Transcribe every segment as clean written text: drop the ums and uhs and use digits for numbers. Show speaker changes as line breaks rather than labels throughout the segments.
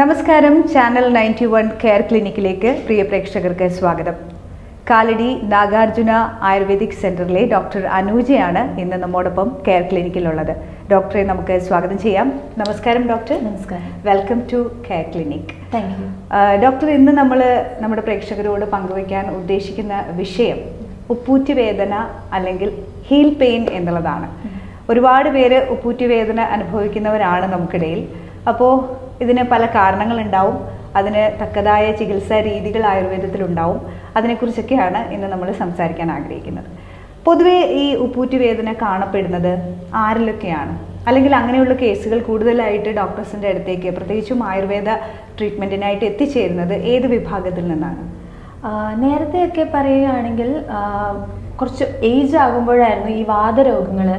നമസ്കാരം. Channel 91 care ക്ലിനിക്കിലേക്ക് പ്രിയ പ്രേക്ഷകർക്ക് സ്വാഗതം. കാലടി നാഗാർജുന ആയുർവേദിക് സെന്ററിലെ ഡോക്ടർ അനൂജയാണ് ഇന്ന് നമ്മോടൊപ്പം കെയർ ക്ലിനിക്കിലുള്ളത്. ഡോക്ടറെ നമുക്ക് സ്വാഗതം ചെയ്യാം. നമസ്കാരം ഡോക്ടർ.
നമസ്കാരം.
Welcome to care clinic.
Thank you.
Doctor, ഇന്ന് നമ്മൾ നമ്മുടെ പ്രേക്ഷകരോട് പങ്കുവയ്ക്കാൻ ഉദ്ദേശിക്കുന്ന വിഷയം ഉപ്പൂറ്റി വേദന അല്ലെങ്കിൽ ഹീൽ പെയിൻ എന്നുള്ളതാണ്. ഒരുപാട് പേര് ഉപ്പൂറ്റി വേദന അനുഭവിക്കുന്നവരാണ് നമുക്കിടയിൽ. അപ്പോൾ ഇതിന് പല കാരണങ്ങളുണ്ടാവും, അതിന് തക്കതായ ചികിത്സാ രീതികൾ ആയുർവേദത്തിലുണ്ടാവും. അതിനെക്കുറിച്ചൊക്കെയാണ് ഇന്ന് നമ്മൾ സംസാരിക്കാൻ ആഗ്രഹിക്കുന്നത്. പൊതുവേ ഈ ഉപ്പൂറ്റി വേദന കാണപ്പെടുന്നത് ആരിലൊക്കെയാണ്, അല്ലെങ്കിൽ അങ്ങനെയുള്ള കേസുകൾ കൂടുതലായിട്ട് ഡോക്ടേഴ്സിൻ്റെ അടുത്തേക്ക് പ്രത്യേകിച്ചും ആയുർവേദ ട്രീറ്റ്മെൻറ്റിനായിട്ട് എത്തിച്ചേരുന്നത് ഏത് വിഭാഗത്തിൽ നിന്നാണ്?
നേരത്തെയൊക്കെ പറയുകയാണെങ്കിൽ കുറച്ച് ഏജ് ആകുമ്പോഴായിരുന്നു ഈ വാതരോഗങ്ങൾ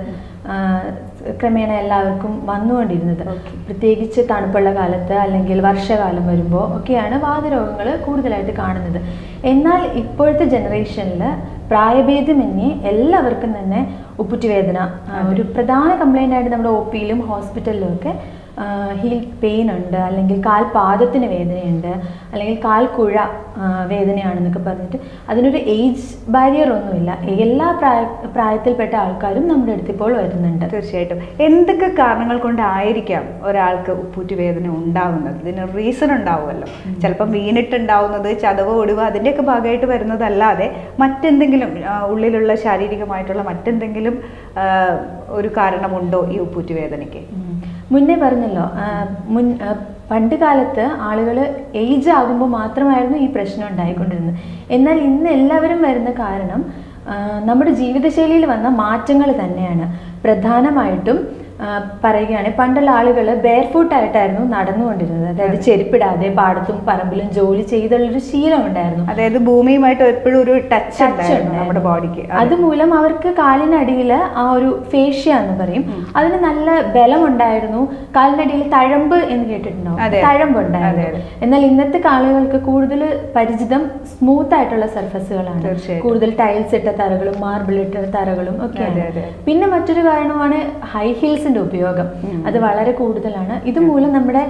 ക്രമേണ എല്ലാവർക്കും വന്നുകൊണ്ടിരുന്നത്. പ്രത്യേകിച്ച് തണുപ്പുള്ള കാലത്ത് അല്ലെങ്കിൽ വർഷകാലം വരുമ്പോൾ ഒക്കെയാണ് വാതരോഗങ്ങൾ കൂടുതലായിട്ട് കാണുന്നത്. എന്നാൽ ഇപ്പോഴത്തെ ജനറേഷനിൽ പ്രായഭേദമന്യേ എല്ലാവർക്കും തന്നെ ഉപ്പൂറ്റി വേദന ഒരു പ്രധാന കംപ്ലൈൻ്റ് ആയിട്ട് നമ്മുടെ ഒ പിയിലും ഹോസ്പിറ്റലിലും ഒക്കെ ഹീൽ പെയിൻ ഉണ്ട്, അല്ലെങ്കിൽ കാൽപാദത്തിന് വേദനയുണ്ട്, അല്ലെങ്കിൽ കാൽക്കുഴ വേദനയാണെന്നൊക്കെ പറഞ്ഞിട്ട് അതിനൊരു ഏജ് ബാരിയർ ഒന്നുമില്ല. എല്ലാ പ്രായത്തിൽപ്പെട്ട ആൾക്കാരും നമ്മുടെ അടുത്ത് ഇപ്പോൾ വരുന്നുണ്ട്.
തീർച്ചയായിട്ടും. എന്തൊക്കെ കാരണങ്ങൾ കൊണ്ടായിരിക്കാം ഒരാൾക്ക് ഉപ്പൂറ്റി വേദന ഉണ്ടാവുന്നത്? ഇതിന് റീസൺ ഉണ്ടാവുമല്ലോ. ചിലപ്പം വീണിട്ടുണ്ടാവുന്നത്, ചതവ്, ഒടിവ് അതിൻ്റെയൊക്കെ ഭാഗമായിട്ട് വരുന്നതല്ലാതെ മറ്റെന്തെങ്കിലും ഉള്ളിലുള്ള ശാരീരികമായിട്ടുള്ള മറ്റെന്തെങ്കിലും ഒരു കാരണമുണ്ടോ ഈ ഉപ്പൂറ്റി വേദനയ്ക്ക്?
മുന്നേ പറഞ്ഞല്ലോ, പണ്ട് കാലത്ത് ആളുകൾ ഏജ് ആകുമ്പോൾ മാത്രമായിരുന്നു ഈ പ്രശ്നം ഉണ്ടായിക്കൊണ്ടിരുന്നത്. എന്നാൽ ഇന്ന് എല്ലാവരും വരുന്ന കാരണം നമ്മുടെ ജീവിതശൈലിയിൽ വന്ന മാറ്റങ്ങൾ തന്നെയാണ്. പ്രധാനമായിട്ടും പറയുകയാണെങ്കിൽ പണ്ടുള്ള ആളുകൾ ബെയർ ഫുട്ടായിട്ടായിരുന്നു നടന്നുകൊണ്ടിരുന്നത്. അതായത് ചെരുപ്പിടാതെ പാടത്തും പറമ്പിലും ജോലി ചെയ്തുള്ളൊരു ശീലം ഉണ്ടായിരുന്നു.
അതായത് ഭൂമിയുമായിട്ട് എപ്പോഴും ഒരു ടച്ച് ഉണ്ടായിരുന്നു നമ്മുടെ ബോഡിക്ക്.
അതുമൂലം അവർക്ക് കാലിനടിയിൽ ആ ഒരു ഫേഷ്യ എന്ന് പറയും, അതിന് നല്ല ബലം ഉണ്ടായിരുന്നു. കാലിനടിയിൽ തഴമ്പ് എന്ന് കേട്ടിട്ടുണ്ടാവും, തഴമ്പുണ്ടായിരുന്നു. എന്നാൽ ഇന്നത്തെ കാലുകൾക്ക് കൂടുതൽ പരിചിതം സ്മൂത്ത് ആയിട്ടുള്ള സർഫസുകളാണ്. കൂടുതൽ ടൈൽസ് ഇട്ട തറകളും മാർബിൾ ഇട്ട തറകളും ഒക്കെയാണ്. പിന്നെ മറ്റൊരു കാരണമാണ് ഹൈ ഹീൽസിന്റെ ഉപയോഗം. അത് വളരെ കൂടുതലാണ്. ഇതുമൂലം നമ്മുടെ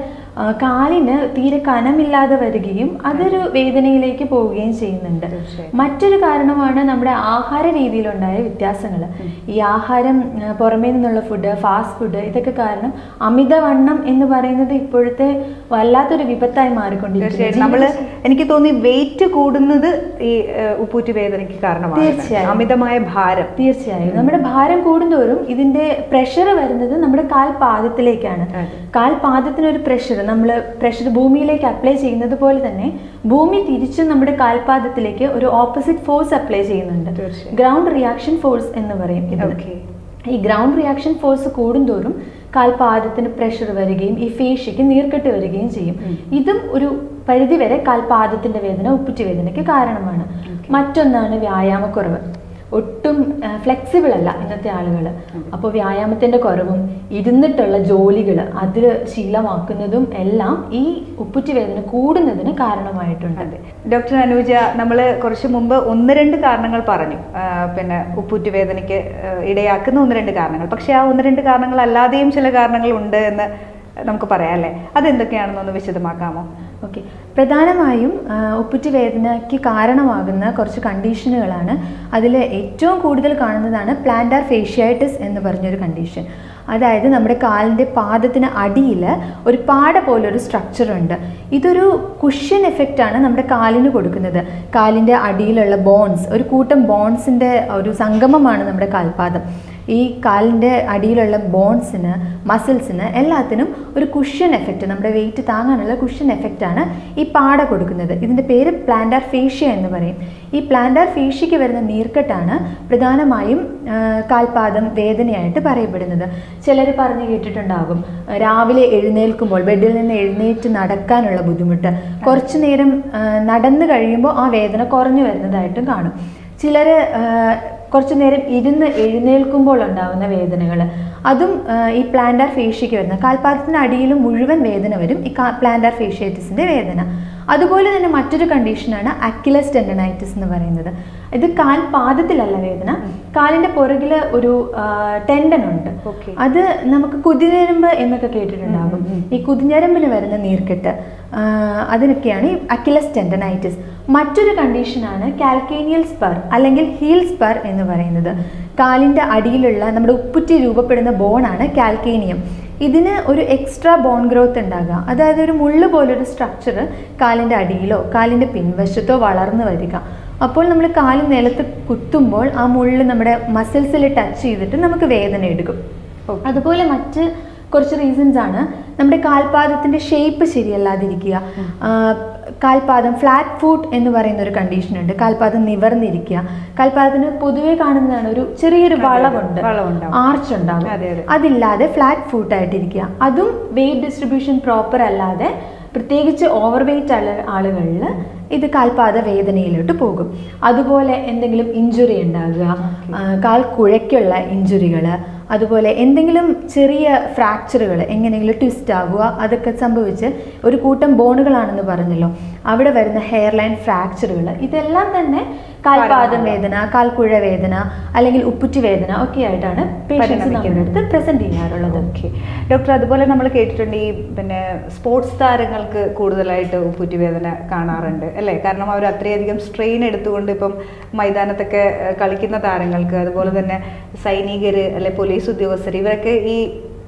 കാലിന് തീരെ കനമില്ലാതെ വരികയും അതൊരു വേദനയിലേക്ക് പോവുകയും ചെയ്യുന്നുണ്ട്. മറ്റൊരു കാരണമാണ് നമ്മുടെ ആഹാര രീതിയിലുണ്ടായ വ്യത്യാസങ്ങൾ. ഈ ആഹാരം, പുറമേ നിന്നുള്ള ഫുഡ്, ഫാസ്റ്റ് ഫുഡ്, ഇതൊക്കെ കാരണം അമിതവണ്ണം എന്ന് പറയുന്നത് ഇപ്പോഴത്തെ വല്ലാത്തൊരു വിപത്തായി മാറിക്കൊണ്ടിരിക്കുന്നു.
എനിക്ക് തോന്നി വെയിറ്റ് കൂടുന്നത് ഈ ഉപ്പൂറ്റി വേദനയ്ക്ക് കാരണമാണ്.
തീർച്ചയായും
അമിതമായ ഭാരം.
തീർച്ചയായും നമ്മുടെ ഭാരം കൂടുന്തോറും ഇതിന്റെ പ്രഷർ വരുന്നത് നമ്മുടെ കാൽപാദത്തിലേക്കാണ്. കാൽപാദത്തിനൊരു പ്രഷർ, നമ്മൾ പ്രഷർ ഭൂമിയിലേക്ക് അപ്ലൈ ചെയ്യുന്നത് പോലെ തന്നെ ഭൂമി തിരിച്ചും നമ്മുടെ കാൽപാദത്തിലേക്ക് ഒരു ഓപ്പോസിറ്റ് ഫോഴ്സ് അപ്ലൈ ചെയ്യുന്നുണ്ട്. ഗ്രൗണ്ട് റിയാക്ഷൻ ഫോഴ്സ് എന്ന് പറയും. ഈ ഗ്രൗണ്ട് റിയാക്ഷൻ ഫോഴ്സ് കൂടുന്തോറും കാൽപാദത്തിന് പ്രഷർ വരികയും ഈ ഫേഷ്യക്ക് നീർക്കെട്ട് വരികയും ചെയ്യും. ഇതും ഒരു പരിധിവരെ കാൽപാദത്തിന്റെ വേദന, ഉപ്പൂറ്റി വേദനയ്ക്ക് കാരണമാണ്. മറ്റൊന്നാണ് വ്യായാമക്കുറവ്. ഒട്ടും ഫ്ലെക്സിബിൾ അല്ല ഇന്നത്തെ ആളുകൾ. അപ്പോൾ വ്യായാമത്തിന്റെ കുറവും ഇരുന്നിട്ടുള്ള ജോലികൾ അത് ശീലമാക്കുന്നതും എല്ലാം ഈ ഉപ്പൂറ്റി വേദന കൂടുന്നതിന് കാരണമായിട്ടുണ്ട്.
ഡോക്ടർ അനൂജ, നമ്മൾ കുറച്ച് മുമ്പ് 1-2 കാരണങ്ങൾ പറഞ്ഞു, പിന്നെ ഉപ്പൂറ്റി വേദനയ്ക്ക് ഇടയാക്കുന്ന 1-2 കാരണങ്ങൾ. പക്ഷെ ആ 1-2 കാരണങ്ങൾ അല്ലാതെയും ചില കാരണങ്ങൾ ഉണ്ട് എന്ന് നമുക്ക് പറയാം അല്ലേ? അതെന്തൊക്കെയാണെന്നൊന്ന് വിശദമാക്കാമോ?
ഓക്കെ. പ്രധാനമായും ഉപ്പൂറ്റി വേദനയ്ക്ക് കാരണമാകുന്ന കുറച്ച് കണ്ടീഷനുകളാണ്. അതിൽ ഏറ്റവും കൂടുതൽ കാണുന്നതാണ് പ്ലാന്റാർ ഫേഷ്യാറ്റിസ് എന്ന് പറഞ്ഞൊരു കണ്ടീഷൻ. അതായത് നമ്മുടെ കാലിൻ്റെ പാദത്തിന് അടിയിൽ ഒരു പാട പോലൊരു സ്ട്രക്ചർ ഉണ്ട്. ഇതൊരു കുഷ്യൻ എഫക്റ്റാണ് നമ്മുടെ കാലിന് കൊടുക്കുന്നത്. കാലിൻ്റെ അടിയിലുള്ള ബോൺസ്, ഒരു കൂട്ടം ബോൺസിൻ്റെ ഒരു സംഗമമാണ് നമ്മുടെ കാൽപാദം. ഈ കാലിൻ്റെ അടിയിലുള്ള ബോൺസിന്, മസിൽസിന് എല്ലാത്തിനും ഒരു കുഷ്യൻ എഫക്റ്റ്, നമ്മുടെ വെയിറ്റ് താങ്ങാനുള്ള കുഷ്യൻ എഫക്റ്റാണ് ഈ പാട കൊടുക്കുന്നത്. ഇതിൻ്റെ പേര് പ്ലാന്റാർ ഫേഷ്യ എന്ന് പറയും. ഈ പ്ലാന്റാർ ഫേഷ്യയ്ക്ക് വരുന്ന നീർക്കെട്ടാണ് പ്രധാനമായും കാൽപാദം വേദനയായിട്ട് പറയപ്പെടുന്നത്. ചിലർ പറഞ്ഞു കേട്ടിട്ടുണ്ടാകും, രാവിലെ എഴുന്നേൽക്കുമ്പോൾ ബെഡിൽ നിന്ന് എഴുന്നേറ്റ് നടക്കാനുള്ള ബുദ്ധിമുട്ട്, കുറച്ചു നേരം നടന്നു കഴിയുമ്പോൾ ആ വേദന കുറഞ്ഞു വരുന്നതായിട്ടും കാണും. ചിലർ കുറച്ചു നേരം ഇരുന്ന് എഴുന്നേൽക്കുമ്പോൾ ഉണ്ടാകുന്ന വേദനകൾ, അതും ഈ പ്ലാന്റാർ ഫേഷ്യയ്ക്ക് വരുന്ന, കാൽപാദത്തിന് അടിയിലും മുഴുവൻ വേദന വരും ഈ പ്ലാന്റാർ ഫേഷ്യാറ്റിസിൻ്റെ വേദന. അതുപോലെ തന്നെ മറ്റൊരു കണ്ടീഷനാണ് അക്യുലസ് ടെൻഡനൈറ്റിസ് എന്ന് പറയുന്നത്. ഇത് കാൽപാദത്തിലല്ല വേദന, കാലിൻ്റെ പുറകിൽ ഒരു ടെൻഡൻ ഉണ്ട്. അത് നമുക്ക് കുതിഞ്ഞരമ്പ് എന്നൊക്കെ കേട്ടിട്ടുണ്ടാകും. ഈ കുതിഞ്ഞരമ്പിന് വരുന്ന നീർക്കെട്ട് അതിനൊക്കെയാണ് ഈ അക്കിലസ് ടെൻഡനൈറ്റിസ്. മറ്റൊരു കണ്ടീഷനാണ് കാൽക്കേനിയൽ സ്പർ അല്ലെങ്കിൽ ഹീൽ സ്പർ എന്ന് പറയുന്നത്. കാലിൻ്റെ അടിയിലുള്ള നമ്മുടെ ഉപ്പുറ്റി രൂപപ്പെടുന്ന ബോണാണ് കാൽക്കേനിയം. ഇതിന് ഒരു എക്സ്ട്രാ ബോൺ ഗ്രോത്ത് ഉണ്ടാകുക, അതായത് ഒരു മുള്ള് പോലൊരു സ്ട്രക്ചർ കാലിൻ്റെ അടിയിലോ കാലിൻ്റെ പിൻവശത്തോ വളർന്നു വരിക. അപ്പോൾ നമ്മൾ കാല് നിലത്ത് കുത്തുമ്പോൾ ആ മുള്ള് നമ്മുടെ മസിൽസിൽ ടച്ച് ചെയ്തിട്ട് നമുക്ക് വേദന എടുക്കും. അതുപോലെ മറ്റ് കുറച്ച് റീസൺസ് ആണ്. നമ്മുടെ കാൽപാദത്തിൻ്റെ ഷേപ്പ് ശരിയല്ലാതിരിക്കുക, കാൽപാദം ഫ്ലാറ്റ് ഫുട്ട് എന്ന് പറയുന്ന ഒരു കണ്ടീഷൻ ഉണ്ട്. കാൽപാദം നിവർന്നിരിക്കുക. കാൽപാദത്തിന് പൊതുവെ കാണുന്നതാണ് ഒരു ചെറിയൊരു വളവുണ്ട്, ആർച്ച് ഉണ്ടാകും. അതില്ലാതെ ഫ്ലാറ്റ് ഫുട്ട് ആയിട്ടിരിക്കുക. അതും വെയിറ്റ് ഡിസ്ട്രിബ്യൂഷൻ പ്രോപ്പർ അല്ലാതെ, പ്രത്യേകിച്ച് ഓവർ വെയിറ്റ് ആളുകളിൽ ഇത് കാൽപാദ വേദനയിലോട്ട് പോകും. അതുപോലെ എന്തെങ്കിലും ഇഞ്ചുറി ഉണ്ടാകുക, കാൽ കുഴയ്ക്കുള്ള ഇഞ്ചുറികൾ, അതുപോലെ എന്തെങ്കിലും ചെറിയ ഫ്രാക്ചറുകൾ, എങ്ങനെയെങ്കിലും ട്വിസ്റ്റ് ആകുക, അതൊക്കെ സംഭവിച്ച് ഒരു കൂട്ടം ബോണുകളാണെന്ന് പറഞ്ഞല്ലോ, അവിടെ വരുന്ന ഹെയർ ലൈൻ ഫ്രാക്ചറുകൾ, ഇതെല്ലാം തന്നെ കാൽപാദം വേദന, കാൽക്കുഴ വേദന അല്ലെങ്കിൽ ഉപ്പുറ്റി വേദന ഒക്കെ ആയിട്ടാണ് പേഷ്യൻസ് നമ്മുടെ അടുത്ത് പ്രസന്റ് ചെയ്യാറുള്ളത്.
ഓക്കെ ഡോക്ടർ, അതുപോലെ നമ്മൾ കേട്ടിട്ടുണ്ട് ഈ സ്പോർട്സ് താരങ്ങൾക്ക് കൂടുതലായിട്ട് ഉപ്പുറ്റി വേദന കാണാറുണ്ട് അല്ലേ? കാരണം അവർ അത്രയധികം സ്ട്രെയിൻ എടുത്തുകൊണ്ട് ഇപ്പം മൈതാനത്തൊക്കെ കളിക്കുന്ന താരങ്ങൾക്ക്, അതുപോലെ തന്നെ സൈനികർ അല്ലെ പോലീസ് ഉദ്യോഗസ്ഥർ, ഇവരൊക്കെ ഈ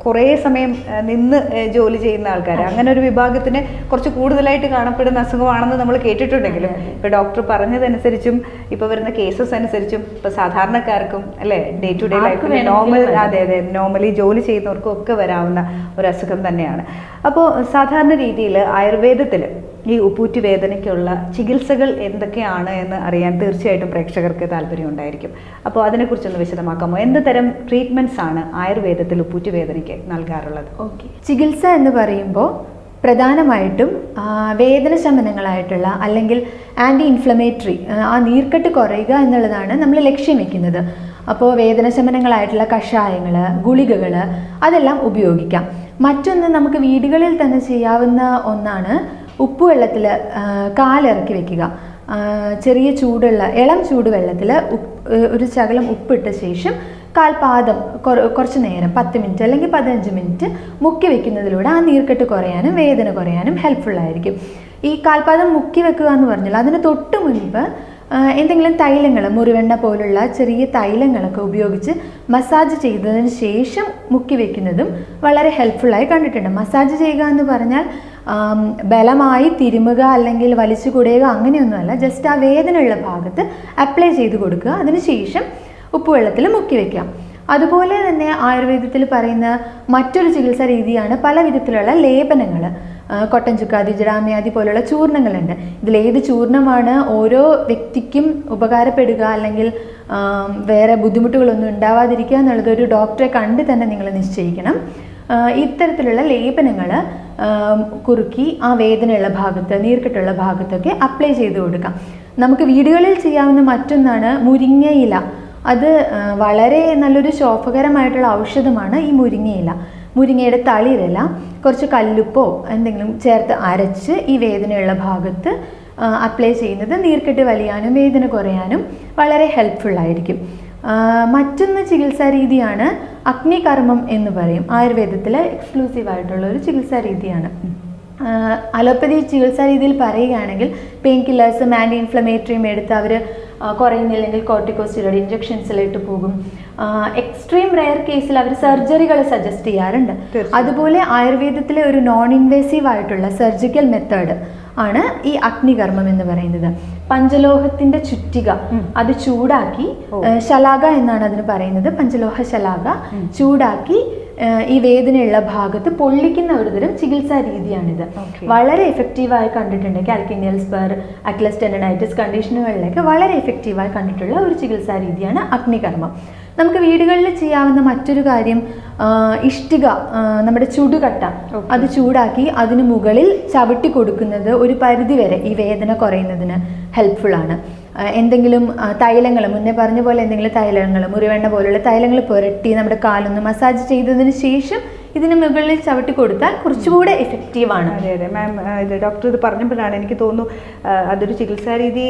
കുറേ സമയം നിന്ന് ജോലി ചെയ്യുന്ന ആൾക്കാർ, അങ്ങനെ ഒരു വിഭാഗത്തിന് കുറച്ച് കൂടുതലായിട്ട് കാണപ്പെടുന്ന അസുഖമാണെന്ന് നമ്മൾ കേട്ടിട്ടുണ്ടെങ്കിലും ഇപ്പോൾ ഡോക്ടർ പറഞ്ഞതനുസരിച്ചും ഇപ്പോൾ വരുന്ന കേസസ് അനുസരിച്ചും ഇപ്പോൾ സാധാരണക്കാർക്കും അല്ലേ, ഡേ ടു ഡേ ലൈഫിൽ നോർമലി ജോലി ചെയ്യുന്നവർക്കും ഒക്കെ വരാവുന്ന ഒരു അസുഖം തന്നെയാണ്. അപ്പോൾ സാധാരണ രീതിയിൽ ആയുർവേദത്തിൽ ഈ ഉപ്പൂറ്റി വേദനയ്ക്കുള്ള ചികിത്സകൾ എന്തൊക്കെയാണ് എന്ന് അറിയാൻ തീർച്ചയായിട്ടും പ്രേക്ഷകർക്ക് താല്പര്യം ഉണ്ടായിരിക്കും. അപ്പോൾ അതിനെക്കുറിച്ചൊന്ന് വിശദമാക്കാമോ? എന്ത് തരം ട്രീറ്റ്മെൻറ്റ്സ് ആണ് ആയുർവേദത്തിൽ ഉപ്പൂറ്റി വേദനയ്ക്ക് നൽകാറുള്ളത്?
ഓക്കെ, ചികിത്സ എന്ന് പറയുമ്പോൾ പ്രധാനമായിട്ടും വേദന ശമനങ്ങളായിട്ടുള്ള അല്ലെങ്കിൽ ആൻറ്റി ഇൻഫ്ലമേറ്ററി, ആ നീർക്കെട്ട് കുറയുക എന്നുള്ളതാണ് നമ്മൾ ലക്ഷ്യം വെക്കുന്നത്. അപ്പോൾ വേദന ശമനങ്ങളായിട്ടുള്ള കഷായങ്ങൾ, ഗുളികകൾ അതെല്ലാം ഉപയോഗിക്കാം. മറ്റൊന്ന് നമുക്ക് വീടുകളിൽ തന്നെ ചെയ്യാവുന്ന ഒന്നാണ് ഉപ്പുവെള്ളത്തിൽ കാലിറക്കി വെക്കുക. ചെറിയ ചൂടുള്ള ഇളം ചൂടുവെള്ളത്തിൽ ഒരു ശകലം ഉപ്പിട്ട ശേഷം കാൽപാദം കുറച്ച് നേരം 10 മിനിറ്റ് അല്ലെങ്കിൽ 15 മിനിറ്റ് മുക്കി വെക്കുന്നതിലൂടെ ആ നീർക്കെട്ട് കുറയാനും വേദന കുറയാനും ഹെൽപ്ഫുള്ളായിരിക്കും. ഈ കാൽപാദം മുക്കി വെക്കുക എന്ന് പറഞ്ഞാൽ അതിന് തൊട്ട് മുൻപ് എന്തെങ്കിലും തൈലങ്ങൾ, മുറിവെണ്ണ പോലുള്ള ചെറിയ തൈലങ്ങളൊക്കെ ഉപയോഗിച്ച് മസാജ് ചെയ്തതിന് ശേഷം മുക്കി വെക്കുന്നതും വളരെ ഹെൽപ്ഫുള്ളായി കണ്ടിട്ടുണ്ട്. മസാജ് ചെയ്യുക എന്ന് പറഞ്ഞാൽ ബലമായി തിരുമുക അല്ലെങ്കിൽ വലിച്ചു കുടയുക അങ്ങനെയൊന്നുമല്ല, ജസ്റ്റ് ആ വേദനയുള്ള ഭാഗത്ത് അപ്ലൈ ചെയ്ത് കൊടുക്കുക, അതിനുശേഷം ഉപ്പുവെള്ളത്തിൽ മുക്കി വയ്ക്കാം. അതുപോലെ തന്നെ ആയുർവേദത്തിൽ പറയുന്ന മറ്റൊരു ചികിത്സാ രീതിയാണ് പല വിധത്തിലുള്ള ലേപനങ്ങൾ. കൊട്ടൻ ചുക്കാദി, ജഡാമ്യാദി പോലുള്ള ചൂർണങ്ങളുണ്ട്. ഇതിലേത് ചൂർണമാണ് ഓരോ വ്യക്തിക്കും ഉപകാരപ്പെടുക അല്ലെങ്കിൽ വേറെ ബുദ്ധിമുട്ടുകളൊന്നും ഉണ്ടാവാതിരിക്കുക എന്നുള്ളത് ഒരു ഡോക്ടറെ കണ്ട് തന്നെ നിങ്ങൾ നിശ്ചയിക്കണം. ഇത്തരത്തിലുള്ള ലേപനങ്ങൾ കുറുക്കി ആ വേദനയുള്ള ഭാഗത്ത്, നീർക്കെട്ടുള്ള ഭാഗത്തൊക്കെ അപ്ലൈ ചെയ്ത് കൊടുക്കാം. നമുക്ക് വീടുകളിൽ ചെയ്യാവുന്ന മറ്റൊന്നാണ് മുരിങ്ങയില. അത് വളരെ നല്ലൊരു ശോഭകരമായിട്ടുള്ള ഔഷധമാണ് ഈ മുരിങ്ങയില. മുരിങ്ങയുടെ തളിരില കുറച്ച് കല്ലുപ്പോ എന്തെങ്കിലും ചേർത്ത് അരച്ച് ഈ വേദനയുള്ള ഭാഗത്ത് അപ്ലൈ ചെയ്യുന്നത് നീർക്കെട്ട് വലിയാനും വേദന കുറയാനും വളരെ ഹെൽപ്ഫുള്ളായിരിക്കും. മറ്റൊന്ന് ചികിത്സാ രീതിയാണ് അഗ്നികർമ്മം എന്ന് പറയും. ആയുർവേദത്തിലെ എക്സ്ക്ലൂസീവായിട്ടുള്ള ഒരു ചികിത്സാ രീതിയാണ്. അലോപ്പതി ചികിത്സാ രീതിയിൽ പറയുകയാണെങ്കിൽ പെയിൻ കില്ലേഴ്സും ആൻറ്റി ഇൻഫ്ലമേറ്ററിയും എടുത്ത് അവർ കുറയുന്നില്ലെങ്കിൽ കോർട്ടിക്കോസ്റ്റീറോയിഡ് ഇഞ്ചക്ഷൻസിലേക്ക് പോകും. എക്സ്ട്രീം റെയർ കേസിൽ അവർ സർജറികൾ സജസ്റ്റ് ചെയ്യാറുണ്ട്. അതുപോലെ ആയുർവേദത്തിലെ ഒരു നോൺ ഇൻവേസീവ് ആയിട്ടുള്ള സർജിക്കൽ മെത്തേഡ് ആണ് ഈ അഗ്നികർമ്മം എന്ന് പറയുന്നത്. പഞ്ചലോഹത്തിന്റെ ചുറ്റിക അത് ചൂടാക്കി, ശലാക എന്നാണ് അതിന് പറയുന്നത്, പഞ്ചലോഹ ശലാക ചൂടാക്കി ഈ വേദനയുള്ള ഭാഗത്ത് പൊള്ളിക്കുന്ന ഒരു തരം ചികിത്സാ രീതിയാണിത്. വളരെ എഫക്റ്റീവായി കണ്ടിട്ടുണ്ട്. കാൽക്കേനിയൽ സ്പർ, അക്കിലസ് ടെൻഡനൈറ്റിസ് കണ്ടീഷനുകളിലൊക്കെ വളരെ എഫക്റ്റീവായി കണ്ടിട്ടുള്ള ഒരു ചികിത്സാ രീതിയാണ് അഗ്നികർമ്മം. നമുക്ക് വീടുകളിൽ ചെയ്യാവുന്ന മറ്റൊരു കാര്യം ഇഷ്ടിക, നമ്മുടെ ചുടുകട്ട അത് ചൂടാക്കി അതിന് മുകളിൽ ചവിട്ടി കൊടുക്കുന്നത് ഒരു പരിധിവരെ ഈ വേദന കുറയുന്നതിന് ഹെൽപ്ഫുള്ളാണ്. എന്തെങ്കിലും തൈലങ്ങൾ, മുന്നേ പറഞ്ഞ പോലെ എന്തെങ്കിലും തൈലങ്ങൾ, മുറിവെണ്ണ പോലുള്ള തൈലങ്ങൾ പുരട്ടി നമ്മുടെ കാലൊന്ന് മസാജ് ചെയ്തതിന് ശേഷം ഇതിന് മുകളിൽ ചവിട്ടി കൊടുത്താൽ കുറച്ചുകൂടെ എഫക്റ്റീവാണ്.
അതെ അതെ മാം, ഇത് ഡോക്ടർ ഇത് പറഞ്ഞപ്പോഴാണ് എനിക്ക് തോന്നുന്നു അതൊരു ചികിത്സാ രീതി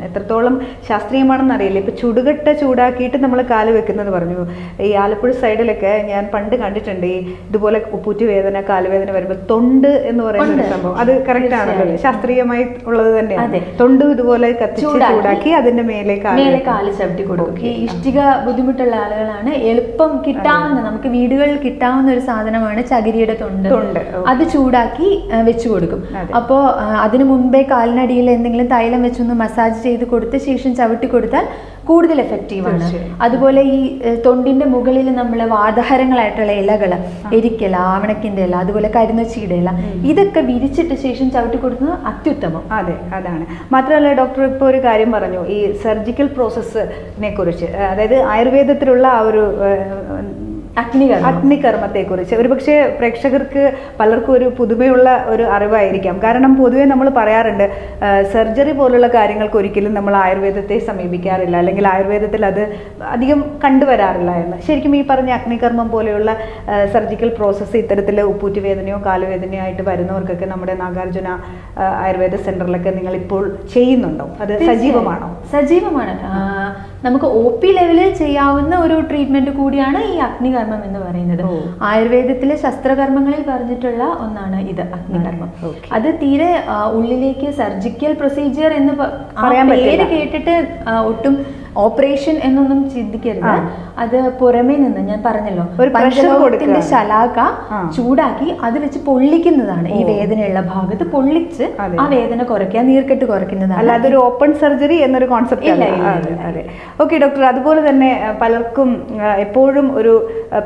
എത്രത്തോളം ശാസ്ത്രീയമാണെന്ന് അറിയില്ല. ഇപ്പൊ ചുടുകട്ട ചൂടാക്കിയിട്ട് നമ്മൾ കാല് വെക്കുന്നത് പറഞ്ഞു. ഈ ആലപ്പുഴ സൈഡിലൊക്കെ ഞാൻ പണ്ട് കണ്ടിട്ടുണ്ട് ഈ ഇതുപോലെ ഉപ്പൂറ്റി വേദന കാലുവേദന വരുമ്പോൾ തൊണ്ട് എന്ന് പറയുന്ന ഒരു സംഭവം. അത് കറക്റ്റ് ആണല്ലോ, ശാസ്ത്രീയമായി ഉള്ളത് തന്നെയാണ്. തൊണ്ട് ഇതുപോലെ കത്തിച്ച് ചൂടാക്കി അതിന്റെ മേലെ
കാല് ചവിട്ടി കൊടുക്കും. ഈ ഇഷ്ടിക ബുദ്ധിമുട്ടുള്ള ആളുകളാണ് എളുപ്പം കിട്ടാവുന്ന, നമുക്ക് വീടുകളിൽ കിട്ടാവുന്ന ഒരു സാധനമാണ് ചകിരിയുടെ തൊണ്ട്. അത് ചൂടാക്കി വെച്ചു കൊടുക്കും. അപ്പോൾ അതിനു മുമ്പേ കാലിനടിയിൽ എന്തെങ്കിലും തൈലം വെച്ചൊന്ന് മസാജ് ചെയ്ത് കൊടുത്ത ശേഷം ചവിട്ടി കൊടുത്താൽ കൂടുതൽ എഫക്റ്റീവാണ്. അതുപോലെ ഈ തൊണ്ടിന്റെ മുകളിൽ നമ്മൾ വാതഹരങ്ങളായിട്ടുള്ള ഇലകൾ, എരിക്കല, ആവണക്കിന്റെ ഇല, അതുപോലെ കരിനൊച്ചിയുടെ ഇല, ഇതൊക്കെ വിരിച്ചിട്ട് ശേഷം ചവിട്ടി കൊടുക്കുന്നത് അത്യുത്തമം.
അതെ, അതാണ്. മാത്രമല്ല ഡോക്ടർ ഇപ്പോൾ ഒരു കാര്യം പറഞ്ഞു ഈ സർജിക്കൽ പ്രോസസ്സിനെ കുറിച്ച്, അതായത് ആയുർവേദത്തിലുള്ള ആ ഒരു അഗ്നികർമ്മത്തെക്കുറിച്ച് ഒരുപക്ഷെ പ്രേക്ഷകർക്ക് പലർക്കും ഒരു പുതുമയുള്ള ഒരു അറിവായിരിക്കാം. കാരണം പൊതുവെ നമ്മൾ പറയാറുണ്ട് സർജറി പോലുള്ള കാര്യങ്ങൾക്ക് ഒരിക്കലും നമ്മൾ ആയുർവേദത്തെ സമീപിക്കാറില്ല, അല്ലെങ്കിൽ ആയുർവേദത്തിൽ അത് അധികം കണ്ടുവരാറില്ല എന്ന്. ശരിക്കും ഈ പറഞ്ഞ അഗ്നികർമ്മം പോലെയുള്ള സർജിക്കൽ പ്രോസസ്സ് ഇത്തരത്തിൽ ഉപ്പൂറ്റി വേദനയോ കാലുവേദനയോ ആയിട്ട് വരുന്നവർക്കൊക്കെ നമ്മുടെ നാഗാർജുന ആയുർവേദ സെന്ററിലൊക്കെ നിങ്ങൾ ഇപ്പോൾ ചെയ്യുന്നുണ്ടോ? അത് സജീവമാണോ?
സജീവമാണ്. നമുക്ക് OP ലെവലിൽ ചെയ്യാവുന്ന ഒരു ട്രീറ്റ്മെന്റ് കൂടിയാണ് ഈ അഗ്നികർമ്മം എന്ന് പറയുന്നത്. ആയുർവേദത്തിലെ ശസ്ത്രകർമ്മങ്ങളിൽ പറഞ്ഞിട്ടുള്ള ഒന്നാണ് ഇത് അഗ്നികർമ്മം. അത് തീരെ ഉള്ളിലേക്ക് സർജിക്കൽ പ്രൊസീജിയർ എന്ന് പേര് കേട്ടിട്ട് ഒട്ടും ഓപ്പറേഷൻ എന്നൊന്നും ചിന്തിക്കരുത്. അത് പുറമേ നിന്ന് ഞാൻ പറഞ്ഞല്ലോ ഒരു പഞ്ചലോഹത്തിന്റെ ശലാക ചൂടാക്കി അത് വെച്ച് പൊള്ളിക്കുന്നതാണ്. ഈ വേദനയുള്ള ഭാഗത്ത് പൊള്ളിച്ച് ആ വേദന കുറയ്ക്കുക, നീർക്കെട്ട് കുറയ്ക്കുന്നതാണ്.
അല്ലാതെ ഒരു ഓപ്പൺ സർജറി എന്നൊരു കോൺസെപ്റ്റ് അല്ല. അതെ, ഓക്കെ ഡോക്ടർ. അതുപോലെ തന്നെ പലർക്കും എപ്പോഴും ഒരു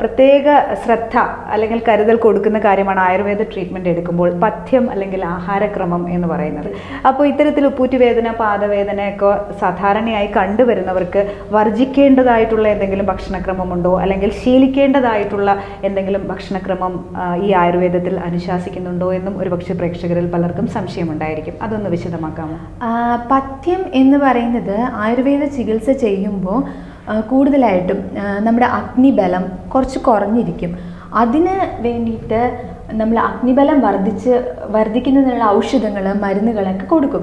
പ്രത്യേക ശ്രദ്ധ അല്ലെങ്കിൽ കരുതൽ കൊടുക്കുന്ന കാര്യമാണ് ആയുർവേദ ട്രീറ്റ്മെന്റ് എടുക്കുമ്പോൾ പഥ്യം അല്ലെങ്കിൽ ആഹാരക്രമം എന്ന് പറയുന്നത്. അപ്പോൾ ഇത്തരത്തിൽ ഉപ്പൂറ്റി വേദന പാദവേദനയൊക്കെ സാധാരണയായി കണ്ടുവരുന്നവർക്ക് വർജിക്കേണ്ടതായിട്ടുള്ള എന്തെങ്കിലും ഭക്ഷണക്രമമുണ്ടോ, അല്ലെങ്കിൽ ശീലിക്കേണ്ടതായിട്ടുള്ള എന്തെങ്കിലും ഭക്ഷണക്രമം ഈ ആയുർവേദത്തിൽ അനുശാസിക്കുന്നുണ്ടോ എന്നും ഒരുപക്ഷെ പ്രേക്ഷകരിൽ പലർക്കും സംശയമുണ്ടായിരിക്കും. അതൊന്ന് വിശദമാക്കാമോ?
പഥ്യം എന്ന് പറയുന്നത് ആയുർവേദ ചികിത്സ ചെയ്യുമ്പോൾ കൂടുതലായിട്ടും നമ്മുടെ അഗ്നിബലം കുറച്ച് കുറഞ്ഞിരിക്കും. അതിന് വേണ്ടിയിട്ട് നമ്മൾ അഗ്നിബലം വർദ്ധിക്കുന്നതിനുള്ള ഔഷധങ്ങൾ മരുന്നുകളൊക്കെ കൊടുക്കും.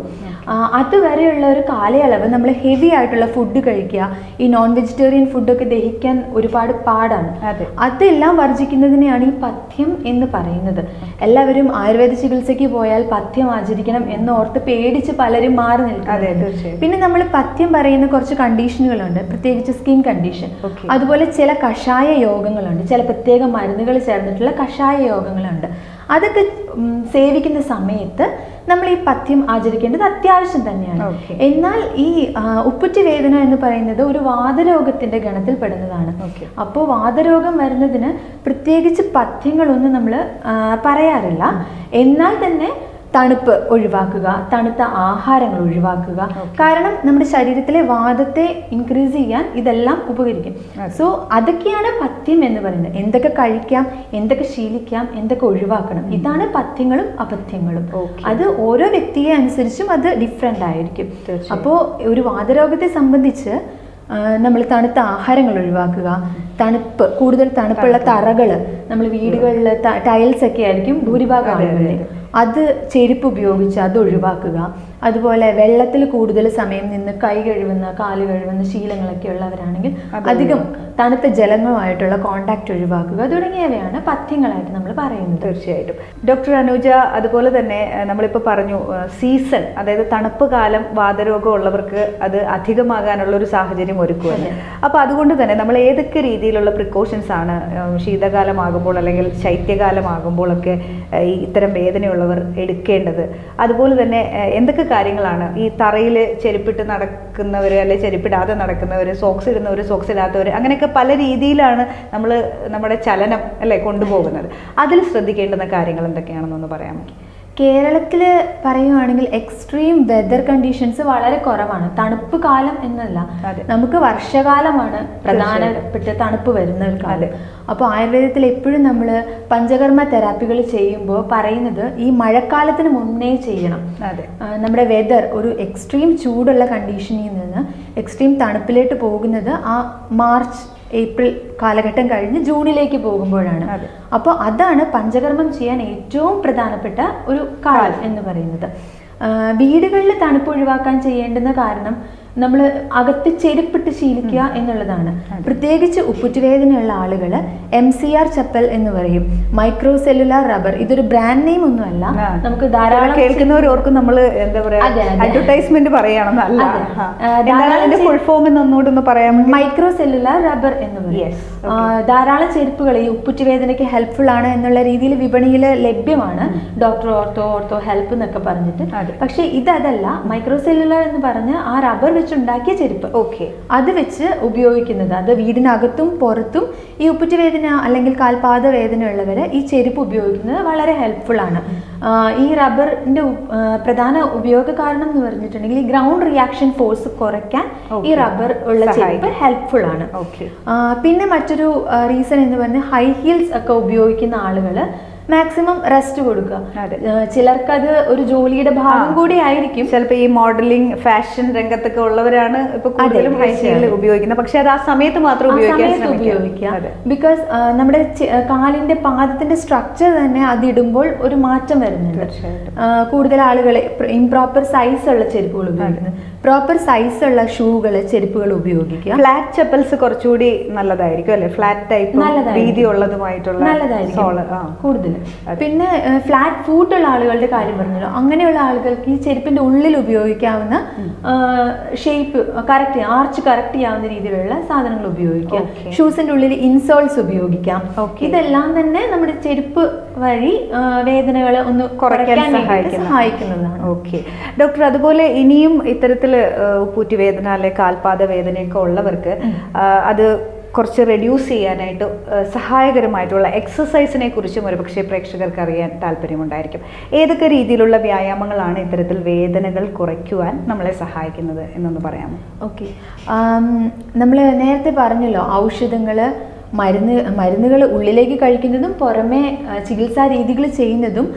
അതുവരെയുള്ള ഒരു കാലയളവ് നമ്മൾ ഹെവി ആയിട്ടുള്ള ഫുഡ് കഴിക്കുക, ഈ നോൺ വെജിറ്റേറിയൻ ഫുഡൊക്കെ ദഹിക്കാൻ ഒരുപാട് പാടാണ്. അതെല്ലാം വർജിക്കുന്നതിനെയാണ് ഈ പഥ്യം എന്ന് പറയുന്നത്. എല്ലാവരും ആയുർവേദ ചികിത്സയ്ക്ക് പോയാൽ പഥ്യം ആചരിക്കണം എന്നോർത്ത് പേടിച്ച് പലരും മാറി നിൽക്കുന്നത്. പിന്നെ നമ്മൾ പഥ്യം പറയുന്ന കുറച്ച് കണ്ടീഷനുകളുണ്ട്, പ്രത്യേകിച്ച് സ്കിൻ കണ്ടീഷൻ. അതുപോലെ ചില കഷായ യോഗങ്ങളുണ്ട്, ചില പ്രത്യേക മരുന്നുകൾ ചേർന്നിട്ടുള്ള കഷായ യോഗങ്ങളുണ്ട്. അതൊക്കെ സേവിക്കുന്ന സമയത്ത് നമ്മൾ ഈ പഥ്യം ആചരിക്കേണ്ടത് അത്യാവശ്യം തന്നെയാണ്. എന്നാൽ ഈ ഉപ്പുറ്റി വേദന എന്ന് പറയുന്നത് ഒരു വാതരോഗത്തിന്റെ ഗണത്തിൽ പെടുന്നതാണ്. അപ്പോൾ വാതരോഗം വരുന്നതിന് പ്രത്യേകിച്ച് പഥ്യങ്ങളൊന്നും നമ്മൾ പറയാറില്ല. എന്നാൽ തന്നെ തണുപ്പ് ഒഴിവാക്കുക, തണുത്ത ആഹാരങ്ങൾ ഒഴിവാക്കുക. കാരണം നമ്മുടെ ശരീരത്തിലെ വാദത്തെ ഇൻക്രീസ് ചെയ്യാൻ ഇതെല്ലാം ഉപകരിക്കും. സോ അതൊക്കെയാണ് പഥ്യം എന്ന് പറയുന്നത്. എന്തൊക്കെ കഴിക്കാം, എന്തൊക്കെ ശീലിക്കാം, എന്തൊക്കെ ഒഴിവാക്കണം, ഇതാണ് പഥ്യങ്ങളും അപഥ്യങ്ങളും. അത് ഓരോ വ്യക്തിയെ അനുസരിച്ചും അത് ഡിഫറെൻ്റ് ആയിരിക്കും. അപ്പോൾ ഒരു വാതരോഗത്തെ സംബന്ധിച്ച് നമ്മൾ തണുത്ത ആഹാരങ്ങൾ ഒഴിവാക്കുക, കൂടുതൽ തണുപ്പുള്ള തറകൾ, നമ്മൾ വീടുകളിൽ ടൈൽസ് ഒക്കെ ആയിരിക്കും ഭൂരിഭാഗം ആളുകളിൽ, അത് ചെരുപ്പ് ഉപയോഗിച്ച് അത് ഒഴിവാക്കുക. അതുപോലെ വെള്ളത്തിൽ കൂടുതൽ സമയം നിന്ന് കൈ കഴുകുന്ന കാല് കഴുകുന്ന ശീലങ്ങളൊക്കെ ഉള്ളവരാണെങ്കിൽ അധികം തണുത്ത ജലങ്ങളുമായിട്ടുള്ള കോണ്ടാക്ട് ഒഴിവാക്കുക. തുടങ്ങിയവയാണ് പഥ്യങ്ങളായിട്ട് നമ്മൾ പറയുന്നത്.
തീർച്ചയായിട്ടും ഡോക്ടർ അനുജ, അതുപോലെ തന്നെ നമ്മളിപ്പോൾ പറഞ്ഞു സീസൺ, അതായത് തണുപ്പ് കാലം വാതരോഗം ഉള്ളവർക്ക് അത് അധികമാകാനുള്ള ഒരു സാഹചര്യം ഒരുക്കുകയാണ്. അപ്പോൾ അതുകൊണ്ട് തന്നെ നമ്മൾ ഏതൊക്കെ രീതിയിലുള്ള പ്രിക്കോഷൻസ് ആണ് ശീതകാലമാകുമ്പോൾ അല്ലെങ്കിൽ ശൈത്യകാലമാകുമ്പോഴൊക്കെ ഈ ഇത്തരം വേദനയുള്ളവർ എടുക്കേണ്ടത്? അതുപോലെ തന്നെ എന്തൊക്കെ കാര്യങ്ങളാണ് ഈ തറയിൽ ചെരുപ്പിട്ട് നടക്കുന്നവർ, അല്ലെങ്കിൽ ചെരുപ്പിടാതെ നടക്കുന്നവർ, സോക്സ് ഇടുന്നവർ, സോക്സ് ഇടാത്തവർ, അങ്ങനെയൊക്കെ പല രീതിയിലാണ് നമ്മൾ നമ്മുടെ ചലനം അല്ലേ കൊണ്ടുപോകുന്നത്. അതിൽ ശ്രദ്ധിക്കേണ്ടുന്ന കാര്യങ്ങൾ എന്തൊക്കെയാണെന്നൊന്ന് പറയാമോ?
കേരളത്തിൽ പറയുകയാണെങ്കിൽ എക്സ്ട്രീം വെതർ കണ്ടീഷൻസ് വളരെ കുറവാണ്. തണുപ്പ് കാലം എന്നല്ല, നമുക്ക് വർഷകാലമാണ് പ്രധാനപ്പെട്ട തണുപ്പ് വരുന്ന ഒരു കാലം. അപ്പോൾ ആയുർവേദത്തിൽ എപ്പോഴും നമ്മൾ പഞ്ചകർമ്മ തെറാപ്പികൾ ചെയ്യുമ്പോൾ പറയുന്നത് ഈ മഴക്കാലത്തിന് മുന്നേ ചെയ്യണം. നമ്മുടെ വെതർ ഒരു എക്സ്ട്രീം ചൂടുള്ള കണ്ടീഷനിൽ നിന്ന് എക്സ്ട്രീം തണുപ്പിലേക്ക് പോകുന്നത് ആ മാർച്ച് ഏപ്രിൽ കാലഘട്ടം കഴിഞ്ഞ് ജൂണിലേക്ക് പോകുമ്പോഴാണ്. അപ്പോൾ അതാണ് പഞ്ചകർമ്മം ചെയ്യാൻ ഏറ്റവും പ്രധാനപ്പെട്ട ഒരു കാലം എന്ന് പറയുന്നത്. വീടുകളിൽ തണുപ്പ് ഒഴിവാക്കാൻ ചെയ്യേണ്ടുന്ന കാരണം നമ്മൾ അകത്ത് ചെരുപ്പിട്ട് ശീലിക്കുക എന്നുള്ളതാണ്. പ്രത്യേകിച്ച് ഉപ്പുറ്റുവേദനയുള്ള ആളുകൾ MCR ചപ്പൽ എന്ന് പറയും, മൈക്രോ സെല്ലുലാർ റബ്ബർ. ഇതൊരു ബ്രാൻഡ് നെയിം ഒന്നുമല്ല, നമുക്ക് ധാരാളം
കേൾക്കുന്നവരോർക്കും നമ്മൾ എന്താ പറയാ അഡ്വർടൈസ്മെന്റ് പറയണമെന്നല്ല, ഫുൾ ഫോം എന്നൊന്നുകൂടെ പറയാം.
മൈക്രോ സെല്ലുലാർ റബ്ബർ എന്ന് പറയും. ധാരാളം ചെരുപ്പുകൾ ഈ ഉപ്പുറ്റുവേദനയ്ക്ക് ഹെൽപ്ഫുൾ ആണ് എന്നുള്ള രീതിയിൽ വിപണിയിൽ ലഭ്യമാണ്. ഡോക്ടർ ഓർത്തോ ഹെൽപ്പ് എന്നൊക്കെ പറഞ്ഞിട്ട്. പക്ഷെ ഇതല്ല, മൈക്രോ സെല്ലുലാർ എന്ന് പറഞ്ഞ് ആ റബ്ബർ വെച്ചുണ്ടാക്കിയ ചെരുപ്പ്, അത് വെച്ച് ഉപയോഗിക്കുന്നത്. അത് വീടിനകത്തും പുറത്തും ഈ ഉപ്പുറ്റുവേദന അല്ലെങ്കിൽ കാൽപാദ വേദന ഉള്ളവര് ഈ ചെരുപ്പ് ഉപയോഗിക്കുന്നത് വളരെ ഹെൽപ്ഫുൾ ആണ്. ഈ റബ്ബറിന്റെ പ്രധാന ഉപയോഗ കാരണം എന്ന് പറഞ്ഞിട്ടുണ്ടെങ്കിൽ ഈ ഗ്രൗണ്ട് റിയാക്ഷൻ ഫോഴ്സ് കുറയ്ക്കാൻ ഈ റബ്ബർ ഉള്ള ചെരുപ്പ് ഹെൽപ്ഫുൾ ആണ്. പിന്നെ മറ്റൊരു റീസൺ എന്ന് പറഞ്ഞാൽ ഹൈ ഹീൽസ് ഒക്കെ ഉപയോഗിക്കുന്ന ആളുകള് മാക്സിമം റെസ്റ്റ് കൊടുക്കുക. ചിലർക്കത് ഒരു ജോലിയുടെ ഭാഗം കൂടി ആയിരിക്കും.
ചിലപ്പോൾ ഈ മോഡലിംഗ് ഫാഷൻ രംഗത്തൊക്കെ ഉള്ളവരാണ് ഇപ്പൊ കൂടുതലും ഹൈ ഹീൽ ഉപയോഗിക്കുന്നത്. പക്ഷെ അത് ആ സമയത്ത് മാത്രം ഉപയോഗിക്കുക.
ബിക്കോസ് നമ്മുടെ കാലിന്റെ പാദത്തിന്റെ സ്ട്രക്ചർ തന്നെ അതിടുമ്പോൾ ഒരു മാറ്റം വരുന്നുണ്ട്. കൂടുതൽ ആളുകളെ ഇംപ്രോപ്പർ സൈസ് ഉള്ള ചെരുപ്പുകൾ ഉപയോഗിക്കുന്നത്, പ്രോപ്പർ സൈസ് ഉള്ള ഷൂകള് ചെരുപ്പുകൾ ഉപയോഗിക്കുക.
ഫ്ലാറ്റ് ചപ്പൽസ് കുറച്ചുകൂടി നല്ലതായിരിക്കും അല്ലെ? ഫ്ലാറ്റ് ടൈപ്പ് വീതി ഉള്ളതുമായിട്ടുള്ള
നല്ലതായിരിക്കും കൂടുതൽ. പിന്നെ ഫ്ലാറ്റ് ഫൂട്ട് ഉള്ള ആളുകളുടെ കാര്യം പറഞ്ഞല്ലോ, അങ്ങനെയുള്ള ആളുകൾക്ക് ഈ ചെരുപ്പിന്റെ ഉള്ളിൽ ഉപയോഗിക്കാവുന്ന ഷേപ്പ് കറക്റ്റ് ആർച്ച് കറക്റ്റ് ചെയ്യാവുന്ന രീതിയിലുള്ള സാധനങ്ങൾ ഉപയോഗിക്കാം. ഷൂസിന്റെ ഉള്ളിൽ ഇൻസോൾസ് ഉപയോഗിക്കാം. ഇതെല്ലാം തന്നെ നമ്മുടെ ചെരുപ്പ് വഴി വേദനകൾ ഒന്ന് കുറയ്ക്കാൻ സഹായിക്കുന്നതാണ്.
ഓക്കെ ഡോക്ടർ, അതുപോലെ ഇനിയും ഇത്തരത്തില് ഉപ്പൂറ്റുവേദന അല്ലെ കാൽപാദ വേദനയൊക്കെ ഉള്ളവർക്ക് അത് കുറച്ച് റെഡ്യൂസ് ചെയ്യാനായിട്ട് സഹായകരമായിട്ടുള്ള എക്സസൈസിനെ കുറിച്ചും ഒരുപക്ഷെ പ്രേക്ഷകർക്ക് അറിയാൻ താല്പര്യമുണ്ടായിരിക്കും. ഏതൊക്കെ രീതിയിലുള്ള വ്യായാമങ്ങളാണ് ഇത്തരത്തിൽ വേദനകൾ കുറയ്ക്കുവാൻ നമ്മളെ സഹായിക്കുന്നത് എന്നൊന്ന് പറയാമോ?
ഓക്കെ, നമ്മൾ നേരത്തെ പറഞ്ഞല്ലോ, മരുന്നുകൾ ഉള്ളിലേക്ക് കഴിക്കുന്നതും പുറമെ ചികിത്സാ രീതികൾ ചെയ്യുന്നതും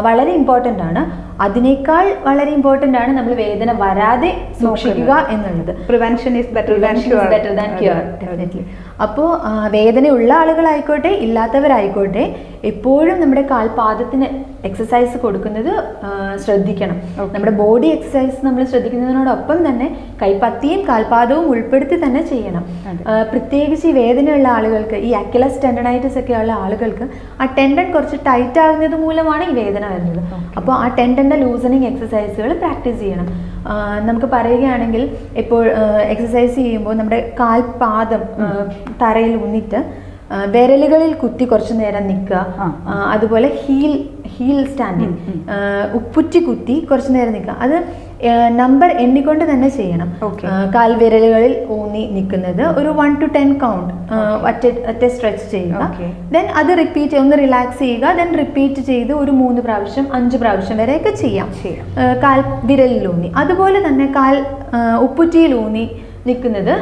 വളരെ ഇമ്പോർട്ടൻ്റ് ആണ്. അതിനേക്കാൾ വളരെ ഇമ്പോർട്ടൻ്റ് ആണ് നമ്മൾ വേദന വരാതെ സൂക്ഷിക്കുക എന്നുള്ളത്.
Prevention is better than cure.
Definitely. അപ്പോൾ വേദനയുള്ള ആളുകളായിക്കോട്ടെ ഇല്ലാത്തവരായിക്കോട്ടെ എപ്പോഴും നമ്മുടെ കാൽപാദത്തിന് എക്സസൈസ് കൊടുക്കുന്നത് ശ്രദ്ധിക്കണം. നമ്മുടെ ബോഡി എക്സസൈസ് നമ്മൾ ശ്രദ്ധിക്കുന്നതിനോടൊപ്പം തന്നെ കൈപ്പത്തിയും കാൽപാദവും ഉൾപ്പെടുത്തി തന്നെ ചെയ്യണം. പ്രത്യേകിച്ച് ഈ വേദനയുള്ള ആളുകൾക്ക്, ഈ അക്കിലസ് ടെൻഡനൈറ്റിസ് ഒക്കെ ഉള്ള ആളുകൾക്ക് ആ ടെൻഡൻ കുറച്ച് ടൈറ്റ് ആകുന്നത് മൂലമാണ് ഈ വേദന വരുന്നത്. അപ്പോൾ ആ ടെൻഡന്റെ ലൂസണിങ് എക്സസൈസുകൾ പ്രാക്ടീസ് ചെയ്യണം. നമുക്ക് പറയുകയാണെങ്കിൽ ഇപ്പോൾ എക്സസൈസ് ചെയ്യുമ്പോൾ നമ്മുടെ കാൽപാദം തറയിൽ ഊന്നിട്ട് വിരലുകളിൽ കുത്തി കുറച്ചു നേരം നിൽക്കുക. അതുപോലെ ഹീൽ സ്റ്റാൻഡിങ് ഉപ്പുറ്റി കുത്തി കുറച്ചു നേരം നിൽക്കുക. അത് നമ്പർ എണ്ണിക്കൊണ്ട് തന്നെ ചെയ്യണം. കാൽവിരലുകളിൽ ഊന്നി നിൽക്കുന്നത് ഒരു 1 to 10 കൗണ്ട് ഒറ്റ സ്ട്രെച്ച് ചെയ്യുക. ദെൻ അത് റിപ്പീറ്റ്, ഒന്ന് റിലാക്സ് ചെയ്യുക. ദെൻ റിപ്പീറ്റ് ചെയ്ത് ഒരു 3 പ്രാവശ്യം 5 പ്രാവശ്യം വരെയൊക്കെ ചെയ്യാം. കാൽ വിരലിലൂന്നി, അതുപോലെ തന്നെ കാൽ ഉപ്പുറ്റിയിലൂന്നി നിൽക്കുന്നത്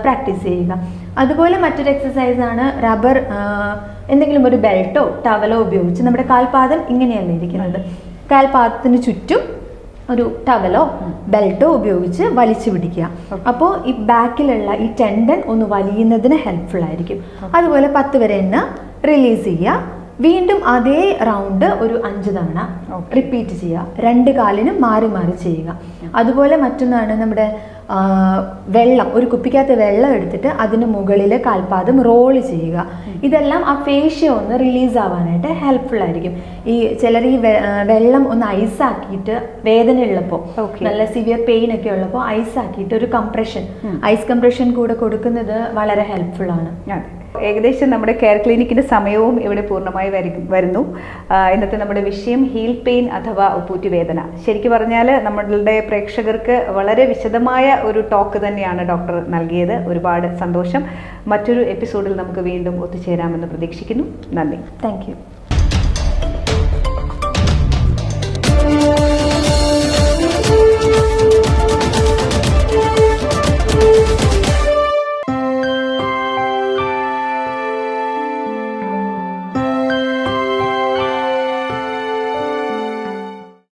പ്രാക്ടീസ് ചെയ്യുക. അതുപോലെ മറ്റൊരു എക്സസൈസ് ആണ് റബ്ബർ, എന്തെങ്കിലും ഒരു ബെൽറ്റോ ടവലോ ഉപയോഗിച്ച് നമ്മുടെ കാൽപാദം ഇങ്ങനെയല്ല ഇരിക്കുന്നത്, കാൽപാദത്തിന് ചുറ്റും ഒരു ടവലോ ബെൽറ്റോ ഉപയോഗിച്ച് വലിച്ചു പിടിക്കുക. അപ്പോൾ ഈ ബാക്കിലുള്ള ഈ ടെൻഡൻ ഒന്ന് വലിയുന്നതിന് ഹെൽപ്ഫുൾ ആയിരിക്കും. അതുപോലെ 10 വരെ എണ്ണ റിലീസ് ചെയ്യുക. വീണ്ടും അതേ റൗണ്ട് ഒരു 5 തവണ റിപ്പീറ്റ് ചെയ്യുക. 2 കാലിനും മാറി മാറി ചെയ്യുക. അതുപോലെ മറ്റൊന്നാണ് നമ്മുടെ വെള്ളം, ഒരു കുപ്പിക്കകത്ത് വെള്ളം എടുത്തിട്ട് അതിന് മുകളിൽ കാൽപാദം റോള് ചെയ്യുക. ഇതെല്ലാം ആ ഫേഷ്യ ഒന്ന് റിലീസ് ആവാനായിട്ട് ഹെൽപ്ഫുൾ ആയിരിക്കും. ഈ ചിലർ ഈ വെള്ളം ഒന്ന് ഐസാക്കിയിട്ട് വേദന ഉള്ളപ്പോൾ, നല്ല സിവിയർ പെയിൻ ഒക്കെ ഉള്ളപ്പോൾ ഐസാക്കിയിട്ട് ഒരു ഐസ് കംപ്രഷൻ കൂടെ കൊടുക്കുന്നത് വളരെ ഹെൽപ്ഫുൾ ആണ്.
ഏകദേശം നമ്മുടെ കെയർ ക്ലിനിക്കിന്റെ സമയവും ഇവിടെ പൂർണ്ണമായി വരുന്നു. ഇന്നത്തെ നമ്മുടെ വിഷയം ഹീൽ പെയിൻ അഥവാ ഉപ്പൂറ്റുവേദന. ശരിക്കും പറഞ്ഞാൽ നമ്മളുടെ പ്രേക്ഷകർക്ക് വളരെ വിശദമായ ഒരു ടോക്ക് തന്നെയാണ് ഡോക്ടർ നൽകിയത്. ഒരുപാട് സന്തോഷം. മറ്റൊരു എപ്പിസോഡിൽ നമുക്ക് വീണ്ടും ഒത്തുചേരാമെന്ന് പ്രതീക്ഷിക്കുന്നു. നന്ദി.
Thank you.